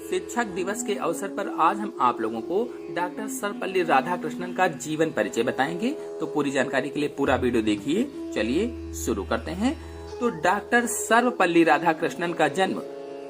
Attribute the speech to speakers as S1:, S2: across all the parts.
S1: शिक्षक दिवस के अवसर पर आज हम आप लोगों को डॉक्टर सर्वपल्ली राधाकृष्णन का जीवन परिचय बताएंगे। तो पूरी जानकारी के लिए पूरा वीडियो देखिए। चलिए शुरू करते हैं। तो डॉक्टर सर्वपल्ली राधाकृष्णन का जन्म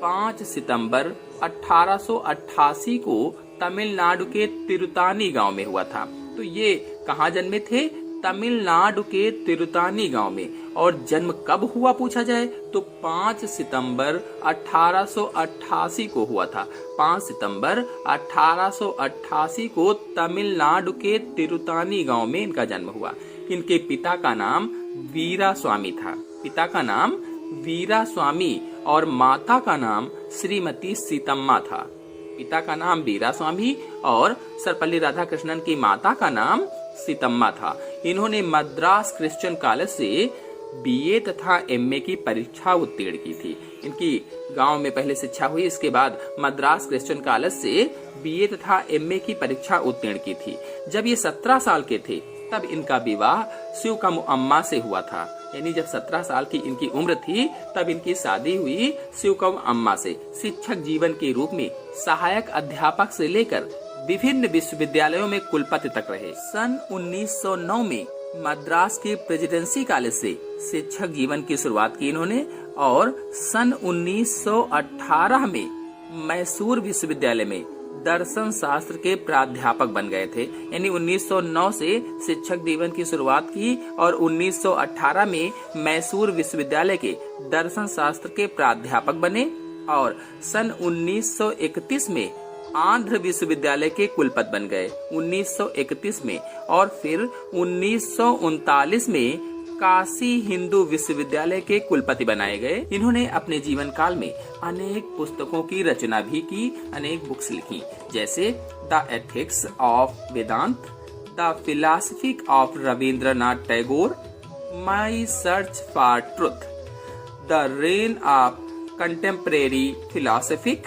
S1: 5 सितंबर 1888 को तमिलनाडु के तिरुतानी गांव में हुआ था। तो ये कहाँ जन्मे थे? तमिलनाडु के तिरुतानी गांव में। और जन्म कब हुआ पूछा जाए तो 5 सितंबर 1888 को हुआ था। 5 सितंबर 1888 को तमिलनाडु के तिरुतानी गांव में इनका जन्म हुआ। इनके पिता का नाम वीरा स्वामी था। पिता का नाम वीरा स्वामी और माता का नाम श्रीमती सीतम्मा था। पिता का नाम वीरा स्वामी और सर्वपल्ली राधाकृष्णन की माता का नाम सीतम्मा था। इन्होंने मद्रास क्रिश्चियन कॉलेज से बीए तथा एमए की परीक्षा उत्तीर्ण की थी। इनकी गांव में पहले शिक्षा हुई, इसके बाद मद्रास क्रिश्चियन कॉलेज से बीए तथा एमए की परीक्षा उत्तीर्ण की थी। जब ये 17 साल के थे तब इनका विवाह शिवकम अम्मा से हुआ था। यानी जब 17 साल की इनकी उम्र थी तब इनकी शादी हुई शिवकम अम्मा से। शिक्षक जीवन के रूप में सहायक अध्यापक से लेकर विभिन्न विश्वविद्यालयों में कुलपति तक रहे। सन 1909 में मद्रास के प्रेसिडेंसी कॉलेज से शिक्षक जीवन की शुरुआत की इन्होंने और सन 1918 में मैसूर विश्वविद्यालय में दर्शन शास्त्र के प्राध्यापक बन गए थे। यानी 1909 से शिक्षक जीवन की शुरुआत की और 1918 में मैसूर विश्वविद्यालय के दर्शन शास्त्र के प्राध्यापक बने और सन 1931 में आंध्र विश्वविद्यालय के कुलपति बन गए 1931 में। और फिर 1939 में काशी हिंदू विश्वविद्यालय के कुलपति बनाए गए। इन्होंने अपने जीवन काल में अनेक पुस्तकों की रचना भी की, अनेक बुक्स लिखी, जैसे the ethics of Vedanta, the philosophy of Rabindranath Tagore, my search for truth, the reign of contemporary philosophy,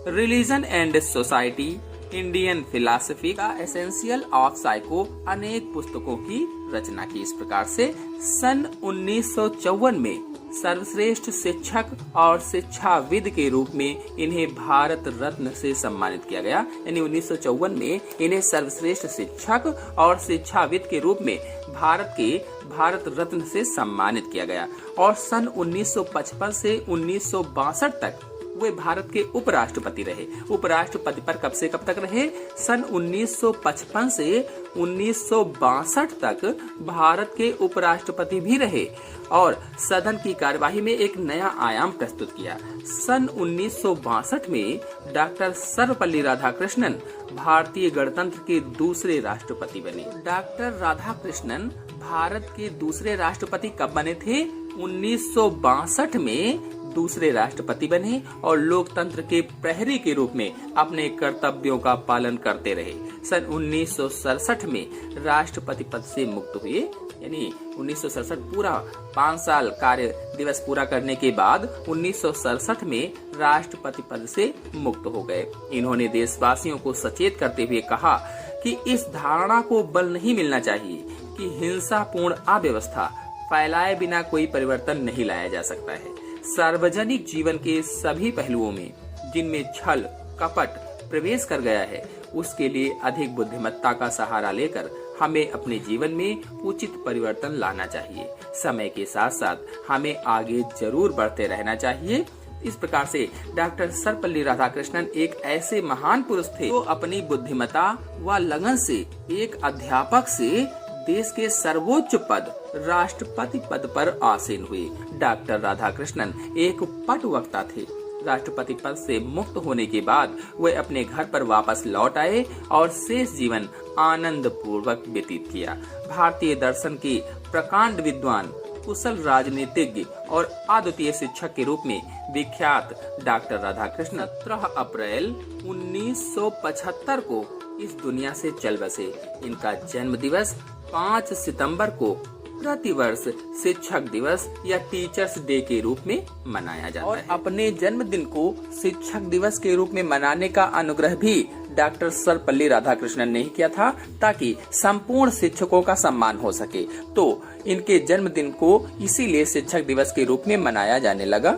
S1: religion and society, Indian philosophy का एसेंशियल ऑफ साइको, अनेक पुस्तकों की रचना की। इस प्रकार से सन 1954 में सर्वश्रेष्ठ शिक्षक और शिक्षाविद के रूप में इन्हें भारत रत्न से सम्मानित किया गया। यानी 1954 में इन्हें सर्वश्रेष्ठ शिक्षक और शिक्षाविद के रूप में भारत रत्न से सम्मानित किया गया। और सन 1955 से 1962 तक वे भारत के उपराष्ट्रपति रहे। उपराष्ट्रपति पर कब से कब तक रहे? सन 1955 से 1962 तक भारत के उपराष्ट्रपति भी रहे और सदन की कार्यवाही में एक नया आयाम प्रस्तुत किया। सन 1962 में डॉक्टर सर्वपल्ली राधाकृष्णन भारतीय गणतंत्र के दूसरे राष्ट्रपति बने। डॉक्टर राधाकृष्णन भारत के दूसरे राष्ट्रपति कब बने थे? 1962 में दूसरे राष्ट्रपति बने और लोकतंत्र के प्रहरी के रूप में अपने कर्तव्यों का पालन करते रहे। सन 1967 में राष्ट्रपति पद से मुक्त हुए। यानी 1967 पूरा 5 साल कार्य दिवस पूरा करने के बाद 1967 में राष्ट्रपति पद से मुक्त हो गए। इन्होंने देशवासियों को सचेत करते हुए कहा कि इस धारणा को बल नहीं मिलना चाहिए कि हिंसापूर्ण अव्यवस्था फैलाए बिना कोई परिवर्तन नहीं लाया जा सकता है। सार्वजनिक जीवन के सभी पहलुओं में जिनमें छल कपट प्रवेश कर गया है, उसके लिए अधिक बुद्धिमत्ता का सहारा लेकर हमें अपने जीवन में उचित परिवर्तन लाना चाहिए। समय के साथ साथ हमें आगे जरूर बढ़ते रहना चाहिए। इस प्रकार से डॉक्टर सर्वपल्ली राधाकृष्णन एक ऐसे महान पुरुष थे जो अपनी बुद्धिमत्ता व लगन से एक अध्यापक से देश के सर्वोच्च पद राष्ट्रपति पद पर आसीन हुए। डॉक्टर राधाकृष्णन एक पटवक्ता थे। राष्ट्रपति पद से मुक्त होने के बाद वे अपने घर पर वापस लौट आए और शेष जीवन आनंद पूर्वक व्यतीत किया। भारतीय दर्शन के प्रकांड विद्वान, कुशल राजनीतिज्ञ और अद्वितीय शिक्षक के रूप में विख्यात डॉक्टर राधाकृष्णन 17 अप्रैल 1975 को इस दुनिया से चल बसे। इनका जन्म दिवस 5 सितंबर को प्रतिवर्ष शिक्षक दिवस या टीचर्स डे के रूप में मनाया जाता है। अपने जन्मदिन को शिक्षक दिवस के रूप में मनाने का अनुग्रह भी डॉक्टर सर्वपल्ली राधाकृष्णन ने ही किया था, ताकि संपूर्ण शिक्षकों का सम्मान हो सके। तो इनके जन्मदिन को इसीलिए शिक्षक दिवस के रूप में मनाया जाने लगा।